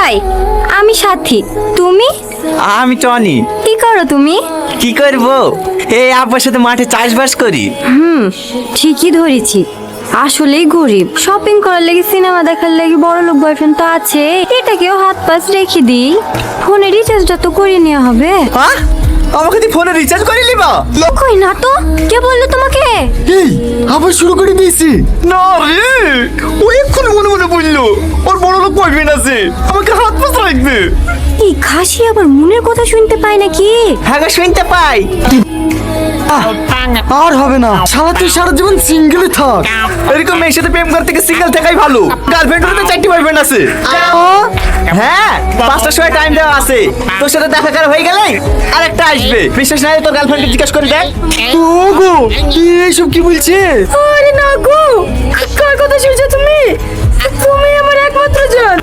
High, আমি সাথী। তুমি? আমি টনি। কি করো তুমি? কি করবো, এই আব্বার সাথে মাঠে চাষবাস করি। ঠিকই ধরেছি। আসলেই গরিব, শপিং করার লাগি, সিনেমা দেখার লাগি বড় লোক বয়ফ্রেন্ড তো আছে, এটাকেও হাত পাস রেখে দিই। ফোনে রিচার্জটা তো করে নেওয়া হবে। হ্যাঁ, আমাকে তুই ফোনে রিচার্জ করে নিবা? কই না তো, কে বললো তোমাকে? এই আবার শুরু করে দিয়েছি। না রে, ও এক্ষুনি মনে মনে বললো ওর বড় লোক বয়ফ্রেন্ড আছে, আমাকে হাত পাস রাখবে। এই খাসি আবার মনের কথা শুনতে পায় নাকি? হ্যাঁ গো, শুনতে পাই। আর হবে না, শালা তুই সারা জীবন সিঙ্গেলই থাক। এরকম মেয়ের সাথে প্রেম করতে গিয়ে সিঙ্গেল থাকাই ভালো। গার্লফ্রেন্ড হলে তো 4টি বয়ফ্রেন্ড আছে। হ্যাঁ, 5টার সময় টাইম দেওয়া আছে, তোর সাথে দেখা করা হয়ে গেলে আরেকটা আসবে। বিশ্বাস না হলে তোর গার্লফ্রেন্ডকে জিজ্ঞাসা করে দেখ। ওগো এইসব কি বলছে? আরে না গো, কার কথা শুনছো তুমি? তুমি আমার একমাত্র জান।